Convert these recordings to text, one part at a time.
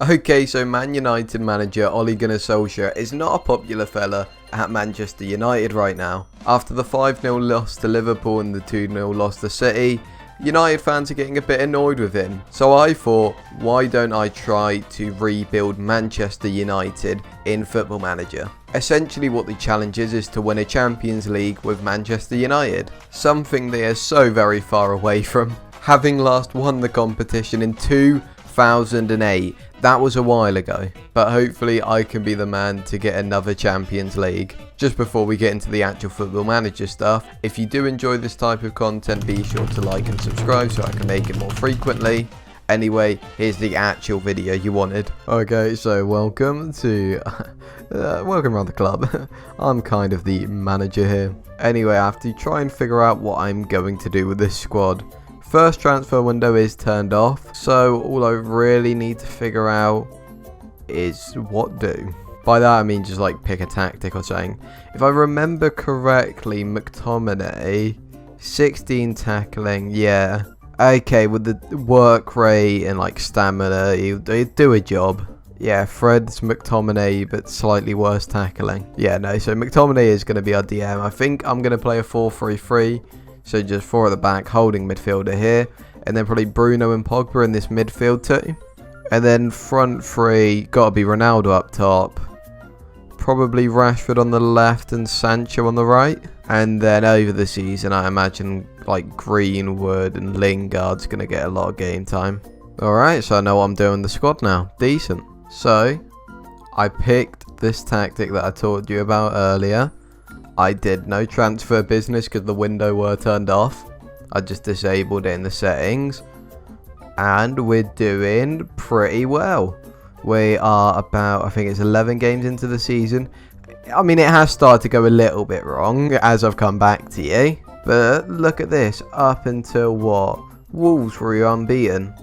Okay, so Man United manager Ole Gunnar Solskjaer is not a popular fella at Manchester United right now. After the 5-0 loss to Liverpool and the 2-0 loss to City, United fans are getting a bit annoyed with him. So I thought, why don't I try to rebuild Manchester United in Football Manager? Essentially what the challenge is to win a Champions League with Manchester United. Something they are so very far away from. Having last won the competition in 2008. That was a while ago, but hopefully I can be the man to get another Champions League. Just before we get into the actual Football Manager stuff, if you do enjoy this type of content, be sure to like and subscribe so I can make it more frequently. Anyway, here's the actual video you wanted. Okay, so welcome around the club. I'm kind of the manager here. Anyway, I have to try and figure out what I'm going to do with this squad. First transfer window is turned off, so all I really need to figure out is what do. By that I mean just like pick a tactic or something. If I remember correctly, McTominay, 16 tackling, yeah. Okay, with the work rate and like stamina, he'd do a job. Yeah, Fred's McTominay, but slightly worse tackling. Yeah, no, so McTominay is going to be our DM. I think I'm going to play a 4-3-3. So just 4 at the back, holding midfielder here. And then probably Bruno and Pogba in this midfield too. And then front 3, got to be Ronaldo up top. Probably Rashford on the left and Sancho on the right. And then over the season, I imagine like Greenwood and Lingard's going to get a lot of game time. Alright, so I know what I'm doing in the squad now. Decent. So, I picked this tactic that I told you about earlier. I did no transfer business because the window were turned off. I just disabled it in the settings. And we're doing pretty well. We are about, I think it's 11 games into the season. I mean, it has started to go a little bit wrong as I've come back to you. But look at this. Up until what? Wolves were unbeaten.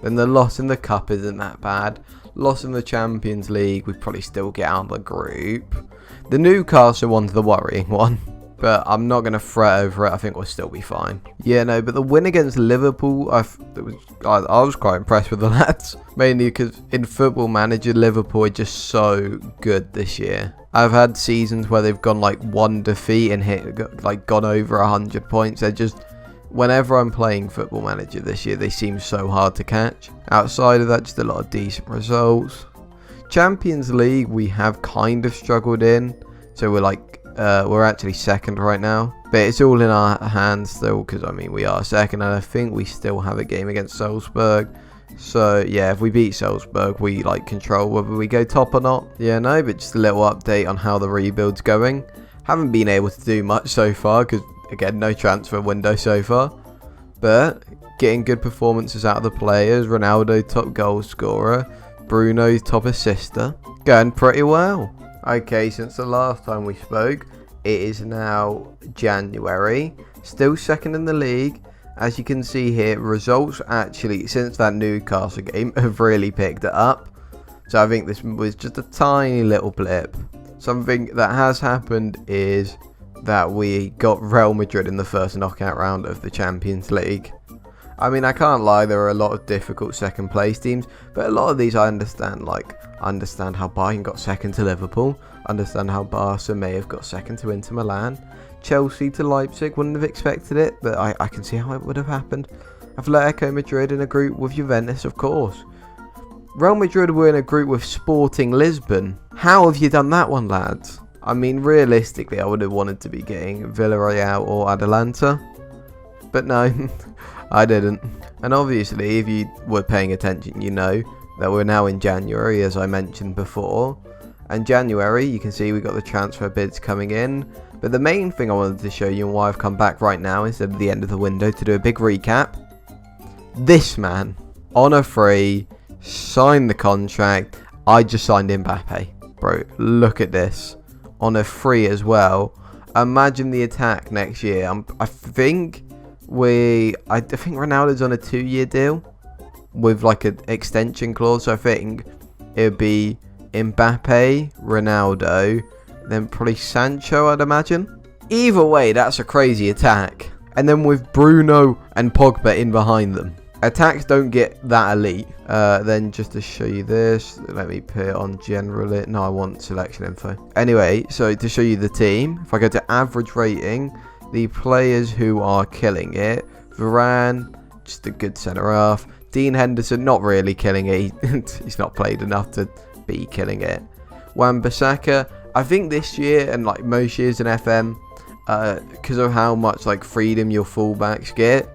Then the loss in the cup isn't that bad. Loss in the Champions League, we'd probably still get out of the group. The Newcastle one's the worrying one, but I'm not going to fret over it. I think we'll still be fine. Yeah, no, but the win against Liverpool, I was quite impressed with the lads. Mainly because in Football Manager, Liverpool are just so good this year. I've had seasons where they've gone like one defeat and gone over 100 points. They're just, whenever I'm playing Football Manager this year, they seem so hard to catch. Outside of that, just a lot of decent results. Champions League we have kind of struggled in, so we're actually second right now, but it's all in our hands still because I mean we are second and I think we still have a game against Salzburg. So yeah, if we beat Salzburg we control whether we go top or not. Yeah, no, but just a little update on how the rebuild's going. Haven't been able to do much so far because again no transfer window so far, but getting good performances out of the players. Ronaldo top goal scorer, Bruno top assister, going pretty well. Okay, since the last time we spoke, it is now January, still second in the league. As you can see here, results actually since that Newcastle game have really picked it up. So I think this was just a tiny little blip. Something that has happened is that we got Real Madrid in the first knockout round of the Champions League. I mean, I can't lie, there are a lot of difficult second place teams, but a lot of these I understand. Understand how Bayern got second to Liverpool, understand how Barca may have got second to Inter Milan, Chelsea to Leipzig, wouldn't have expected it, but I can see how it would have happened. Atletico Madrid in a group with Juventus, of course. Real Madrid were in a group with Sporting Lisbon. How have you done that one, lads? I mean, realistically, I would have wanted to be getting Villarreal or Atalanta, but no. I didn't. And obviously, if you were paying attention, you know that we're now in January, as I mentioned before. And January, you can see we got the transfer bids coming in. But the main thing I wanted to show you and why I've come back right now instead of the end of the window to do a big recap. This man, on a free, signed the contract. I just signed Mbappe. Bro, look at this. On a free as well. Imagine the attack next year. I think Ronaldo's on a 2-year deal with an extension clause. So I think it would be Mbappe, Ronaldo, then probably Sancho, I'd imagine. Either way, that's a crazy attack. And then with Bruno and Pogba in behind them. Attacks don't get that elite. Then just to show you this, let me put it on general. No, I want selection info. Anyway, so to show you the team, if I go to average rating, the players who are killing it: Varane, just a good centre half. Dean Henderson, not really killing it. He's not played enough to be killing it. Wan-Bissaka, I think this year and like most years in FM, because of how much like freedom your fullbacks get,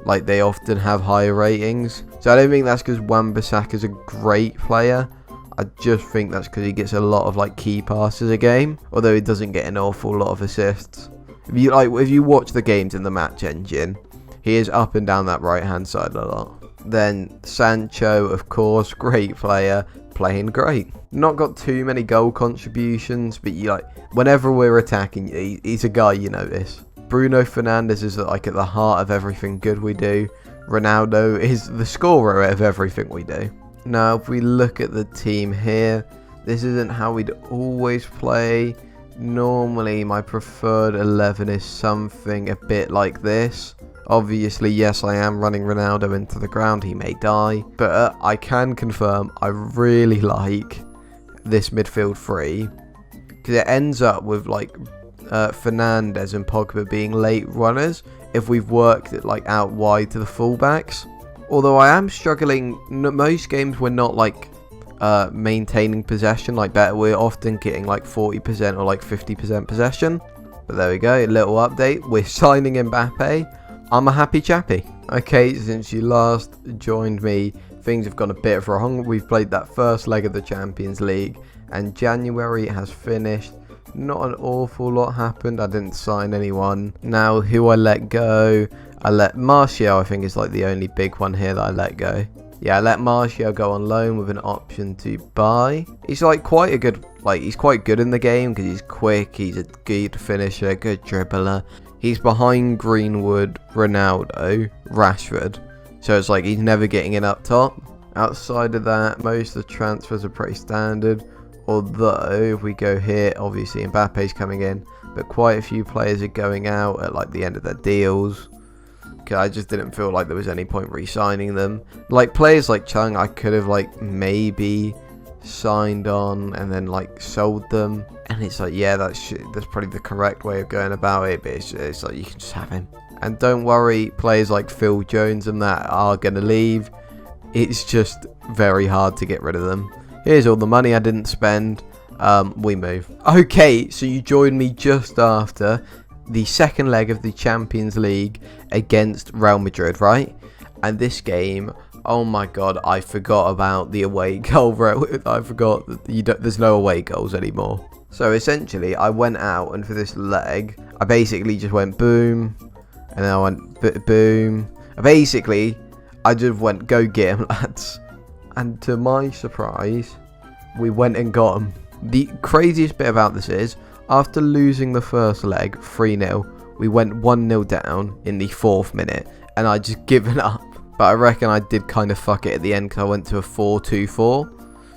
like they often have higher ratings. So I don't think that's because Wan-Bissaka is a great player. I just think that's because he gets a lot of like key passes a game, although he doesn't get an awful lot of assists. If you watch the games in the match engine, he is up and down that right hand side a lot. Then Sancho, of course, great player, playing great. Not got too many goal contributions, but whenever we're attacking, he's a guy you notice. Bruno Fernandes is like at the heart of everything good we do. Ronaldo is the scorer of everything we do. Now, if we look at the team here, this isn't how we'd always play. Normally, my preferred 11 is something a bit like this. Obviously, yes, I am running Ronaldo into the ground. He may die. But I can confirm I really like this midfield three, because it ends up with Fernandes and Pogba being late runners if we've worked it out wide to the fullbacks. Although I am struggling. Most games we're not maintaining possession better. We're often getting 40% or 50% possession. But there we go. A little update. We're signing Mbappe. I'm a happy chappy. Okay, since you last joined me, things have gone a bit wrong. We've played that first leg of the Champions League, and January has finished. Not an awful lot happened. I didn't sign anyone. Now, who I let go? I let Martial, I think, is the only big one here that I let go. Yeah, I let Martial go on loan with an option to buy. He's quite a good, he's quite good in the game because he's quick. He's a good finisher, good dribbler. He's behind Greenwood, Ronaldo, Rashford. So it's he's never getting it up top. Outside of that, most of the transfers are pretty standard. Although, if we go here, obviously Mbappe's coming in. But quite a few players are going out at the end of their deals. Because I just didn't feel like there was any point re-signing them. Players like Chung, I could have maybe signed on and then sold them. And it's yeah, that's probably the correct way of going about it, but it's you can just have him. And don't worry, players like Phil Jones and that are going to leave. It's just very hard to get rid of them. Here's all the money I didn't spend. We move. Okay, so you joined me just after the second leg of the Champions League against Real Madrid, right? And this game, oh my god, I forgot about the away goal. I forgot that there's no away goals anymore. So essentially, I went out, and for this leg, I basically just went boom, and then I went boom. I just went, go get him, lads. And to my surprise, we went and got him. The craziest bit about this is, after losing the first leg, 3-0, we went 1-0 down in the 4th minute, and I just given up. But I reckon I did kind of fuck it at the end, because I went to a 4-2-4.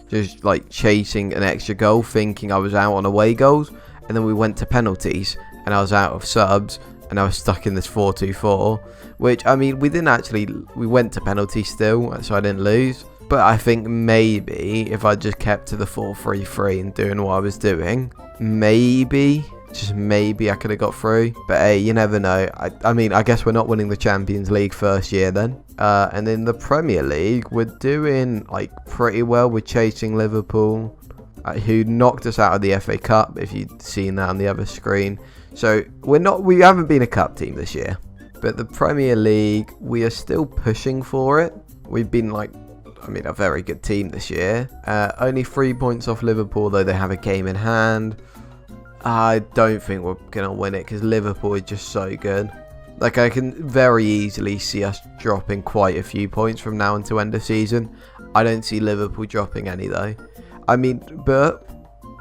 Just chasing an extra goal, thinking I was out on away goals. And then we went to penalties, and I was out of subs, and I was stuck in this 4-2-4. Which, I mean, we went to penalties still, so I didn't lose. But I think maybe if I just kept to the 4-3-3 and doing what I was doing, maybe, just maybe I could have got through. But hey, you never know. I mean, I guess we're not winning the Champions League first year then. And in the Premier League, we're doing pretty well. We're chasing Liverpool, who knocked us out of the FA Cup, if you'd seen that on the other screen. So we haven't been a cup team this year. But the Premier League, we are still pushing for it. We've been a very good team this year. Only 3 points off Liverpool, though they have a game in hand. I don't think we're going to win it because Liverpool is just so good. I can very easily see us dropping quite a few points from now until end of season. I don't see Liverpool dropping any, though. I mean, but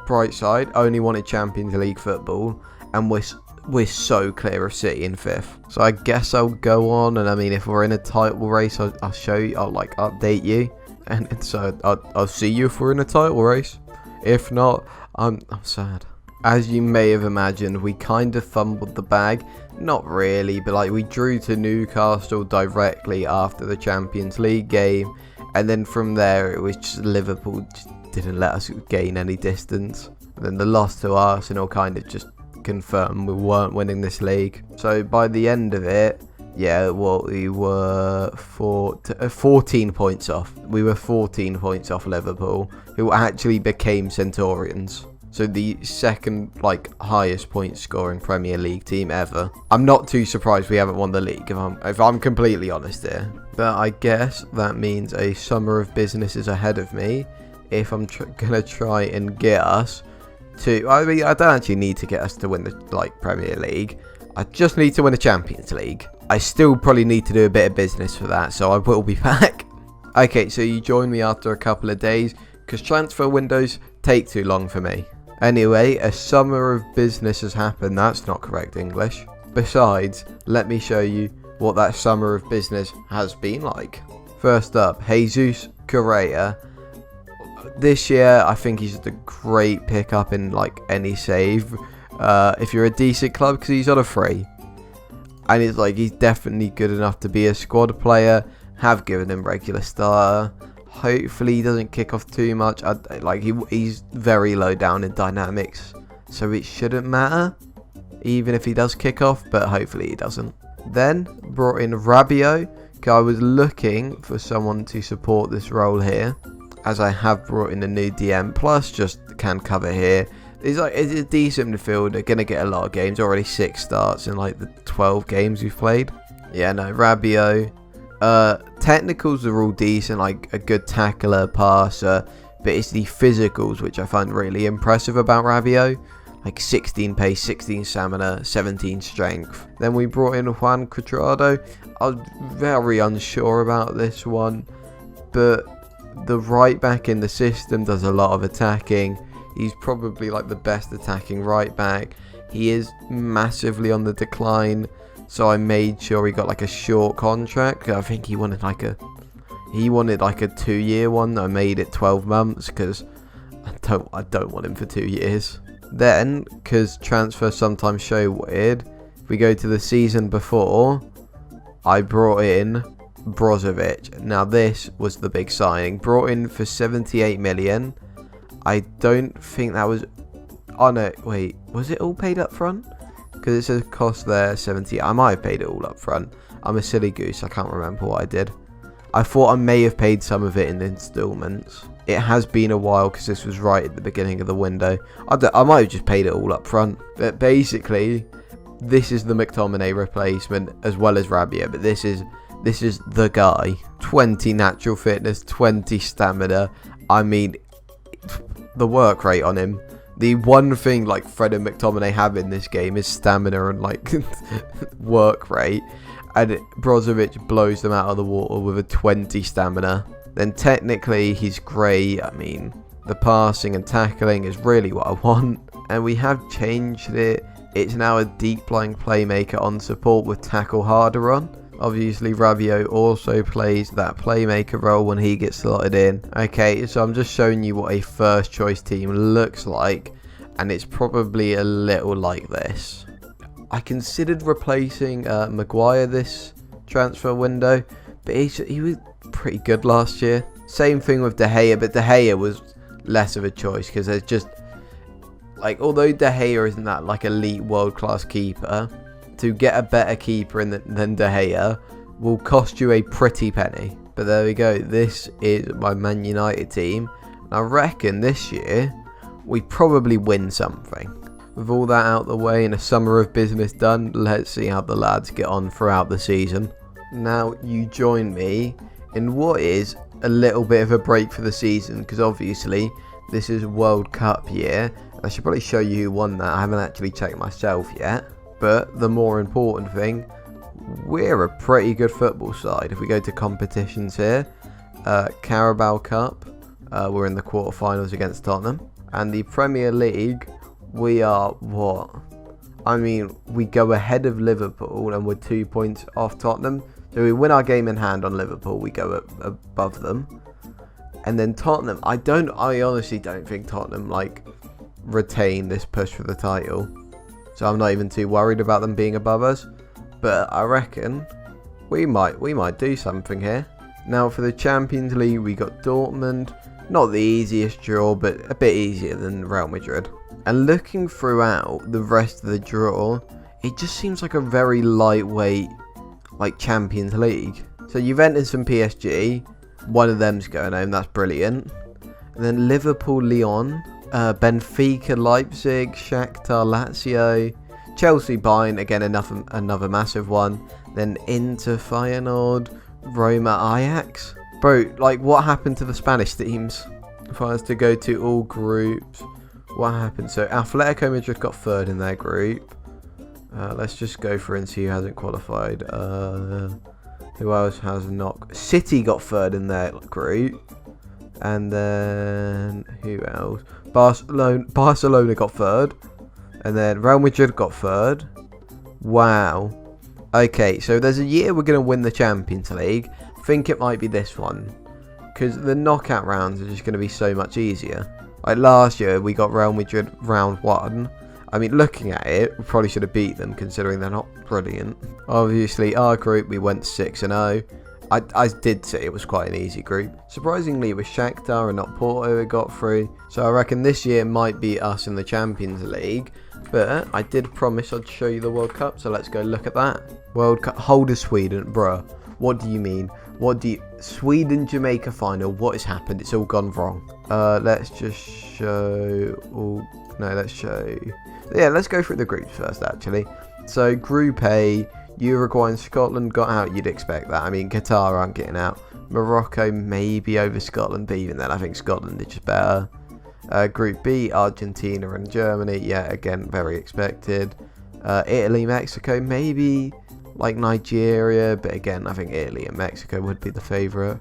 bright side, only wanted Champions League football, and we're so clear of City in 5th. So I guess I'll go on, and I mean, if we're in a title race, I'll show you, I'll update you, and so I'll see you if we're in a title race. If not, I'm sad. As you may have imagined, we kind of fumbled the bag. Not really, but like we drew to Newcastle directly after the Champions League game, and then from there it was just Liverpool just didn't let us gain any distance. And then the loss to Arsenal kind of just confirmed we weren't winning this league. So by the end of it, yeah, well, we were 14 points off. We were 14 points off Liverpool, who actually became Centurions. So the second, highest point scoring Premier League team ever. I'm not too surprised we haven't won the league, if I'm completely honest here. But I guess that means a summer of business is ahead of me if I'm gonna try and get us to. I mean, I don't actually need to get us to win the Premier League. I just need to win the Champions League. I still probably need to do a bit of business for that, so I will be back. Okay, so you join me after a couple of days because transfer windows take too long for me. Anyway, a summer of business has happened. That's not correct English. Besides, let me show you what that summer of business has been like. First up, Jesus Correa. This year, I think he's a great pickup in any save. If you're a decent club, because he's on a free. And it's he's definitely good enough to be a squad player. Have given him regular starter. Hopefully he doesn't kick off too much. He's very low down in dynamics, so it shouldn't matter even if he does kick off, but hopefully he doesn't. Then brought in Rabiot, because I was looking for someone to support this role here, as I have brought in a new DM plus just can cover here. It's a decent midfielder, gonna get a lot of games, already 6 starts in the 12 games we've played. Yeah, no, Rabiot. Technicals are all decent, a good tackler, passer, but it's the physicals which I find really impressive about Rabiot. 16 pace, 16 stamina, 17 strength. Then we brought in Juan Cuadrado. I was very unsure about this one, but the right back in the system does a lot of attacking. He's probably the best attacking right back. He is massively on the decline. So I made sure he got a short contract. I think he wanted a 2-year one. I made it 12 months because I don't want him for 2 years. Then, because transfers sometimes show weird, if we go to the season before, I brought in Brozovic. Now this was the big signing. Brought in for 78 million. I don't think that was. Oh no, wait, was it all paid up front? Because it says cost there 70. I might have paid it all up front. I'm a silly goose. I can't remember what I did. I thought I may have paid some of it in installments. It has been a while because this was right at the beginning of the window. I might have just paid it all up front. But basically, this is the McTominay replacement as well as Rabiot. But this is the guy. 20 natural fitness, 20 stamina. I mean, the work rate on him. The one thing Fred and McTominay have in this game is stamina and work rate, and Brozovic blows them out of the water with a 20 stamina. Then technically he's great. I mean, the passing and tackling is really what I want, and we have changed it. It's now a deep lying playmaker on support with tackle harder on. Obviously Rabiot also plays that playmaker role when he gets slotted in. Okay, so I'm just showing you what a first choice team looks like, and it's probably a little like this. I considered replacing Maguire this transfer window, but he was pretty good last year. Same thing with De Gea, but De Gea was less of a choice because there's just although De Gea isn't that elite world class keeper, to get a better keeper than De Gea will cost you a pretty penny. But there we go. This is my Man United team. And I reckon this year we probably win something. With all that out the way and a summer of business done, let's see how the lads get on throughout the season. Now you join me in what is a little bit of a break for the season, because obviously this is World Cup year. I should probably show you who won that. I haven't actually checked myself yet. But the more important thing, we're a pretty good football side. If we go to competitions here, Carabao Cup, we're in the quarterfinals against Tottenham. And the Premier League, we are what? I mean, we go ahead of Liverpool and we're 2 points off Tottenham. So we win our game in hand on Liverpool, we go above them. And then Tottenham, I honestly don't think Tottenham retain this push for the title. So I'm not even too worried about them being above us. But I reckon we might do something here. Now for the Champions League, we got Dortmund. Not the easiest draw, but a bit easier than Real Madrid. And looking throughout the rest of the draw, it just seems like a very lightweight, like, Champions League. So Juventus and PSG, one of them's going home, that's brilliant. And then Liverpool, Lyon, Benfica, Leipzig, Shakhtar, Lazio, Chelsea, Bayern, again another massive one. Then Inter, Feyenoord, Roma, Ajax. Bro, like, what happened to the Spanish teams? If I was to go to all groups, what happened? So Atletico Madrid got third in their group. Let's just go through and see who hasn't qualified. Who else has not? City got third in their group. And then who else? Barcelona got third. And then Real Madrid got third. Wow. Okay, so there's a year we're going to win the Champions League. I think it might be this one. Because the knockout rounds are just going to be so much easier. Like last year, we got Real Madrid round 1. I mean, looking at it, we probably should have beat them considering they're not brilliant. Obviously, our group, we went 6-0. I did say it was quite an easy group. Surprisingly, it was Shakhtar and not Porto who got through. So I reckon this year might be us in the Champions League. But I did promise I'd show you the World Cup, so let's go look at that. World Cup holder Sweden, bruh. What do you mean? Sweden Jamaica final? What has happened? It's all gone wrong. Let's just show. Let's show. Yeah, let's go through the groups first. Actually, so Group A, Uruguay and Scotland got out. You'd expect that. I mean, Qatar aren't getting out. Morocco maybe over Scotland, but even then, I think Scotland is just better. Group B, Argentina and Germany. Yeah, again, very expected. Italy, Mexico, maybe like Nigeria, but again, I think Italy and Mexico would be the favourite.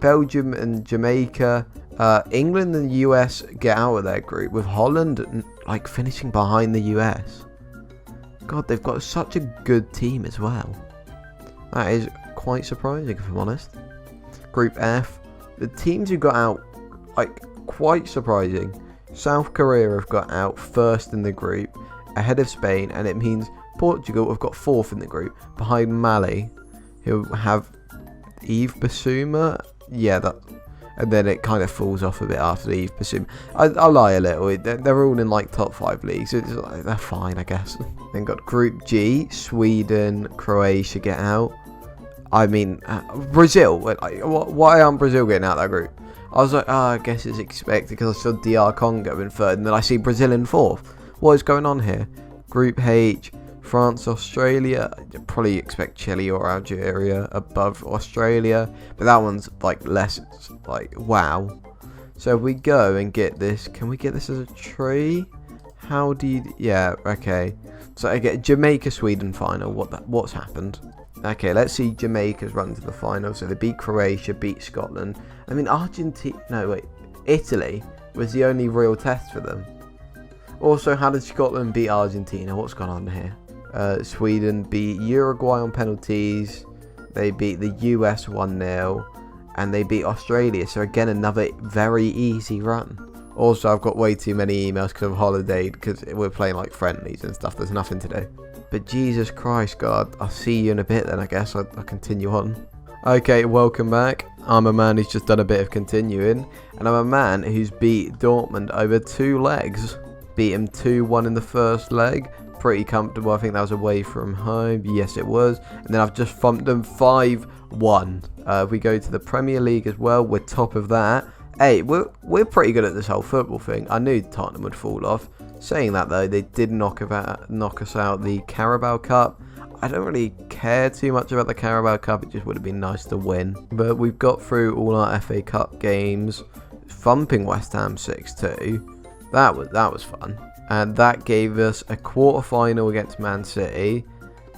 Belgium and Jamaica. England and the US get out of their group, with Holland like finishing behind the US. God, they've got such a good team as well. That is quite surprising, if I'm honest. Group F, the teams who got out, like, quite surprising. South Korea have got out first in the group, ahead of Spain, and it means Portugal have got fourth in the group, behind Mali, who have Yves Bissouma. Yeah, that. And then it kind of falls off a bit after Yves Bissouma. I'll lie a little. They're all in like top 5 leagues. It's like, they're fine, I guess. Then got Group G, Sweden, Croatia get out. I mean, Brazil. Why aren't Brazil getting out of that group? I was like, I guess it's expected because I saw DR Congo in third, and then I see Brazil in fourth. What is going on here? Group H, France, Australia. I'd probably expect Chile or Algeria above Australia, but that one's like less. Like, wow. So if we go and get this, can we get this as a tree? How do you? Yeah, okay. So I get Jamaica Sweden final. What's happened? Okay, let's see Jamaica's run to the final. So they beat Croatia, beat Scotland. I mean, Italy was the only real test for them. Also, how did Scotland beat Argentina? What's gone on here? Sweden beat Uruguay on penalties. They beat the US 1-0. And they beat Australia. So again, another very easy run. Also, I've got way too many emails because I've holidayed, because we're playing like friendlies and stuff. There's nothing to do. But Jesus Christ, God, I'll see you in a bit then, I guess. I'll continue on. Okay, welcome back. I'm a man who's just done a bit of continuing. And I'm a man who's beat Dortmund over 2 legs. Beat him 2-1 in the first leg. Pretty comfortable. I think that was away from home. Yes, it was. And then I've just thumped them 5-1. If we go to the Premier League as well, we're top of that. Hey, we're pretty good at this whole football thing. I knew Tottenham would fall off. Saying that though, they did knock us out the Carabao Cup. I don't really care too much about the Carabao Cup. It just would have been nice to win. But we've got through all our FA Cup games, thumping West Ham 6-2. That was fun. And that gave us a quarter-final against Man City.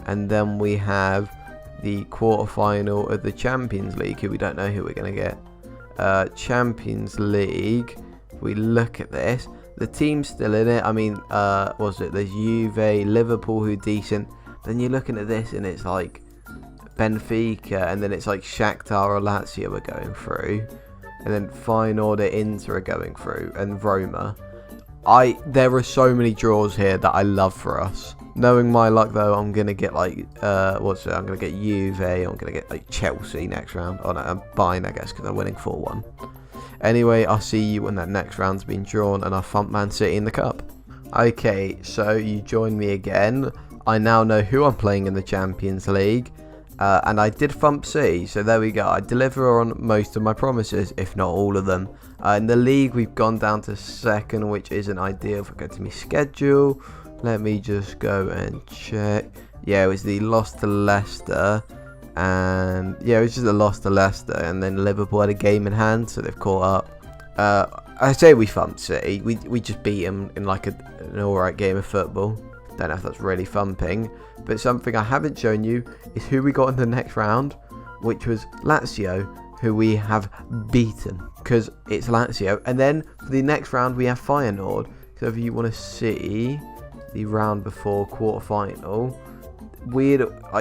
And then we have the quarter-final of the Champions League, who we don't know who we're going to get. Champions League, if we look at this, the team's still in it. I mean, there's Juve, Liverpool, who are decent. Then you're looking at this and it's like Benfica, and then it's like Shakhtar or Lazio are going through. And then Feyenoord, Inter are going through, and Roma. There are so many draws here that I love for us. Knowing my luck though, I'm gonna get like I'm gonna get Juve. I'm gonna get like Chelsea next round. Oh no, I'm buying I guess because they're winning 4-1. Anyway, I'll see you when that next round's been drawn and I thump Man City in the cup. Okay, so you join me again. I now know who I'm playing in the Champions League. And I did thump City, so there we go. I deliver on most of my promises, if not all of them. In the league, we've gone down to second, which isn't ideal. If I go to my schedule, let me just go and check. Yeah, it was the loss to Leicester. And yeah, it was just a loss to Leicester. And then Liverpool had a game in hand, so they've caught up. I say we thumped City. We just beat them in like an alright game of football. Don't know if that's really thumping. But something I haven't shown you is who we got in the next round, which was Lazio, who we have beaten. Because it's Lazio. And then for the next round, we have Feyenoord. So if you want to see the round before quarterfinal,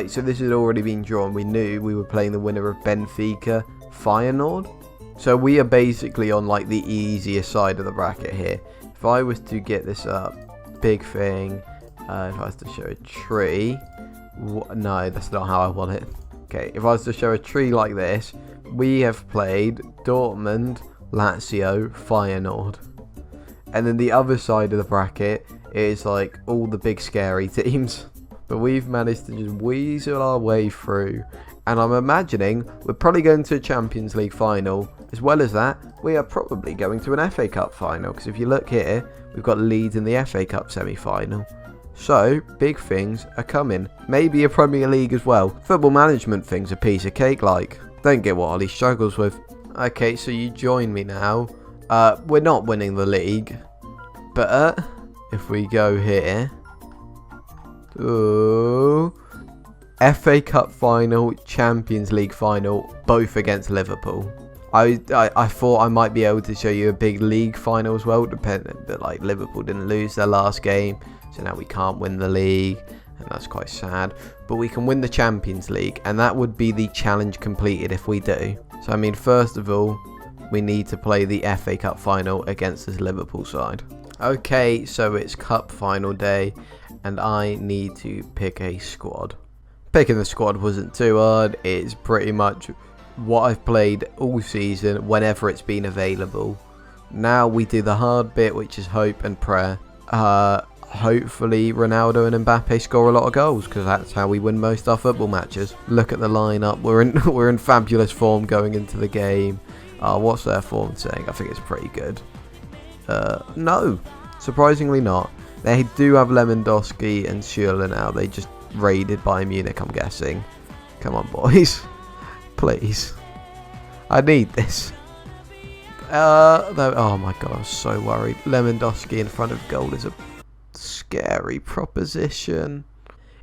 so this had already been drawn. We knew we were playing the winner of Benfica Feyenoord. So we are basically on like the easier side of the bracket here. If I was to get this up, big thing. If I was to show a tree, no, that's not how I want it. Okay, if I was to show a tree like this, we have played Dortmund, Lazio, Feyenoord. And then the other side of the bracket is like all the big scary teams. But we've managed to just weasel our way through. And I'm imagining we're probably going to a Champions League final. As well as that, we are probably going to an FA Cup final. Because if you look here, we've got Leeds in the FA Cup semi-final. So, big things are coming. Maybe a Premier League as well. Football management thing's a piece of cake like. Don't get what Ollie struggles with. Okay, so you join me now. We're not winning the league. But, if we go here. Ooh. FA Cup final, Champions League final, both against Liverpool. I thought I might be able to show you a big league final as well, but like Liverpool didn't lose their last game. So now we can't win the league, and that's quite sad. But we can win the Champions League, and that would be the challenge completed if we do. So, I mean, first of all, we need to play the FA Cup final against this Liverpool side. Okay, so it's Cup final day, and I need to pick a squad. Picking the squad wasn't too hard. It's pretty much what I've played all season, whenever it's been available. Now we do the hard bit, which is hope and prayer. Hopefully Ronaldo and Mbappe score a lot of goals, because that's how we win most of our football matches. Look at the lineup. We're in fabulous form going into the game. What's their form saying? I think it's pretty good. No, surprisingly not. They do have Lewandowski and Schürrle now. They just raided Bayern Munich, I'm guessing. Come on, boys. Please. I need this. Oh my god, I'm so worried. Lewandowski in front of goal is a scary proposition.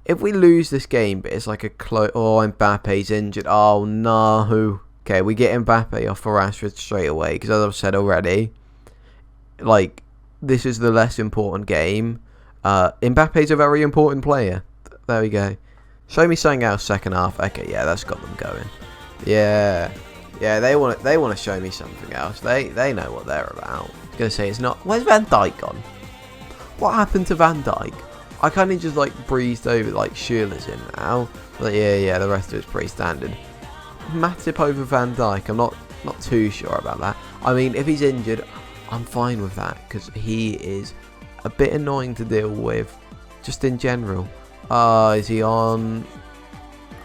If we lose this game, but it's like a close... Oh, Mbappe's injured. Oh, no. Okay, we get Mbappe off for Rashford straight away, because as I've said already, like, this is the less important game. Mbappe's a very important player. There we go. Show me something else second half. Okay, yeah, that's got them going. Yeah. Yeah, they want to show me something else. They know what they're about. I was going to say, it's not... Where's Van Dijk gone? What happened to Van Dijk? I kind of just like breezed over like Schürrle's in now. But yeah, the rest of it's pretty standard. Matip over Van Dijk. I'm not too sure about that. I mean, if he's injured, I'm fine with that, because he is a bit annoying to deal with, just in general. Is he on?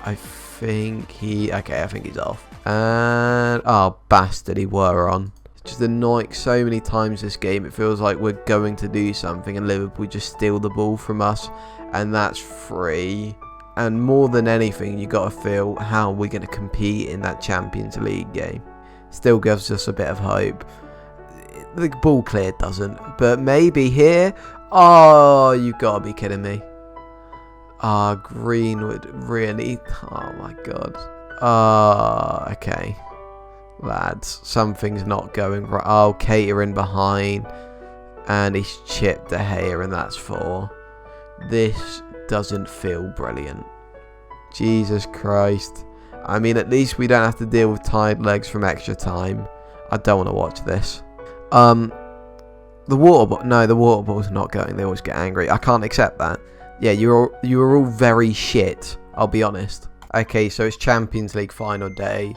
I think he's off. And oh bastard, he were on. Just annoying so many times this game. It feels like we're going to do something and Liverpool just steal the ball from us, and that's free. And more than anything, you got to feel how we're going to compete in that Champions League game. Still gives us a bit of hope. The ball clear doesn't, but maybe here. Oh, you've got to be kidding me. Greenwood, really? Oh my god. Okay. Lads, something's not going right. Oh, Keita in behind. And he's chipped De Gea, and that's 4. This doesn't feel brilliant. Jesus Christ. I mean, at least we don't have to deal with tired legs from extra time. I don't want to watch this. The water ball. No, the water ball's not going. They always get angry. I can't accept that. Yeah, you were all very shit. I'll be honest. Okay, so it's Champions League final day,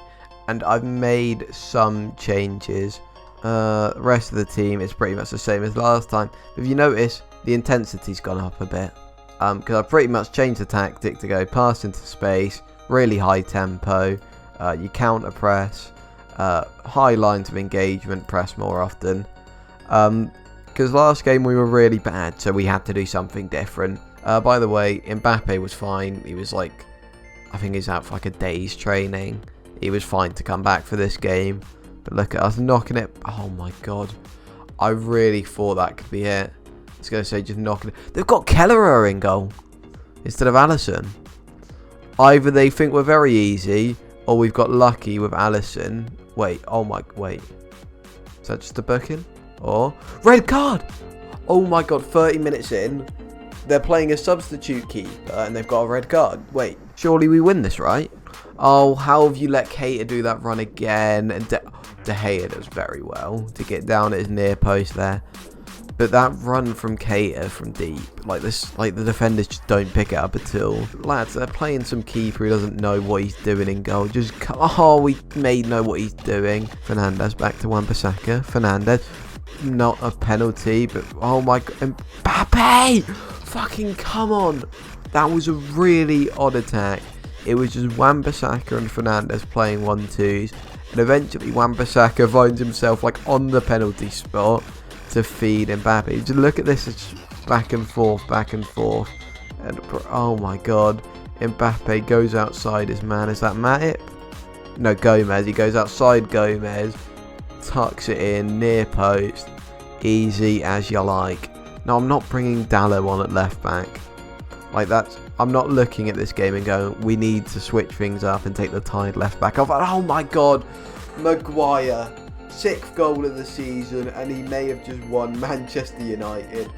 and I've made some changes. The rest of the team is pretty much the same as last time. If you notice, the intensity's gone up a bit. Because I've pretty much changed the tactic to go pass into space, really high tempo. You counter press, high lines of engagement, press more often. Because last game we were really bad, so we had to do something different. By the way, Mbappe was fine. He was like, I think he's out for like a day's training. He was fine to come back for this game. But look at us knocking it. Oh my god. I really thought that could be it. I was going to say just knocking it. They've got Kelleher in goal instead of Alisson. Either they think we're very easy, or we've got lucky with Alisson. Wait, wait. Is that just a booking? Or red card! Oh my god, 30 minutes in. They're playing a substitute keeper and they've got a red card. Wait, surely we win this, right? Oh, how have you let Keita do that run again? And De Gea does very well to get down at his near post there. But that run from Keita from deep, like the defenders just don't pick it up at all. Lads, they're playing some keeper who doesn't know what he's doing in goal. We made know what he's doing. Fernandes back to Wan-Bissaka. Fernandes, not a penalty, but oh my god, Mbappe! Fucking come on! That was a really odd attack. It was just Wan-Bissaka and Fernandes playing 1-2s, and eventually Wan-Bissaka finds himself like on the penalty spot to feed Mbappe. Just look at this, it's back and forth, and oh my god, Mbappe goes outside his man. Is that Matip? No, Gomez. He goes outside Gomez, tucks it in near post, easy as you like. Now I'm not bringing Dallo on at left back. Like that's, I'm not looking at this game and going, we need to switch things up and take the tired left back off. Oh my god, Maguire, 6th goal of the season, and he may have just won Manchester United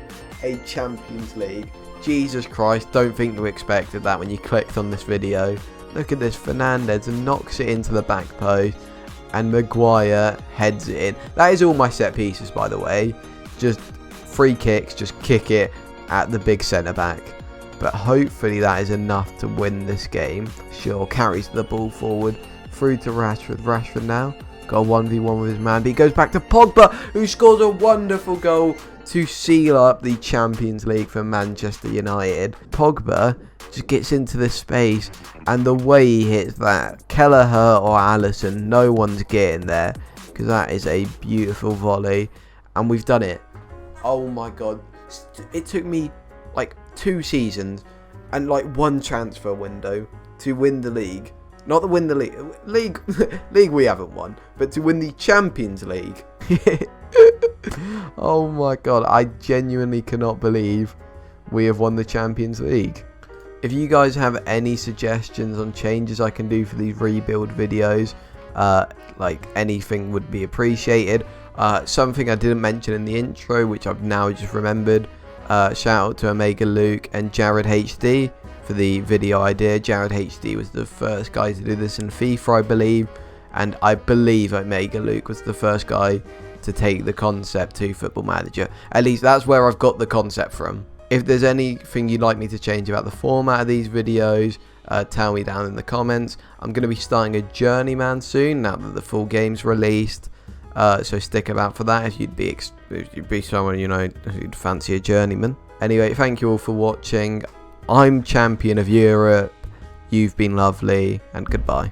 a Champions League. Jesus Christ, don't think you expected that when you clicked on this video. Look at this, Fernandes knocks it into the back post, and Maguire heads it in. That is all my set pieces, by the way. Just free kicks, just kick it at the big centre back. But hopefully that is enough to win this game. Sure, carries the ball forward, through to Rashford. Rashford now got a 1v1 with his man, but he goes back to Pogba, who scores a wonderful goal to seal up the Champions League for Manchester United. Pogba just gets into this space, and the way he hits that, Kelleher or Alisson, no one's getting there, because that is a beautiful volley, and we've done it. Oh my god, it took me like 2 seasons and like 1 transfer window to win the league. Not to win the league we haven't won, but to win the Champions League. Oh my god, I genuinely cannot believe we have won the Champions League. If you guys have any suggestions on changes I can do for these rebuild videos, like anything would be appreciated. Something I didn't mention in the intro, which I've now just remembered. Shout out to Omega Luke and Jared HD for the video idea. Jared HD was the first guy to do this in FIFA, I believe, and I believe Omega Luke was the first guy to take the concept to Football Manager. At least that's where I've got the concept from. If there's anything you'd like me to change about the format of these videos, tell me down in the comments. I'm going to be starting a journeyman soon now that the full game's released. So stick about for that if you'd be someone, you know, who'd fancy a journeyman. Anyway, thank you all for watching. I'm champion of Europe. You've been lovely, and goodbye.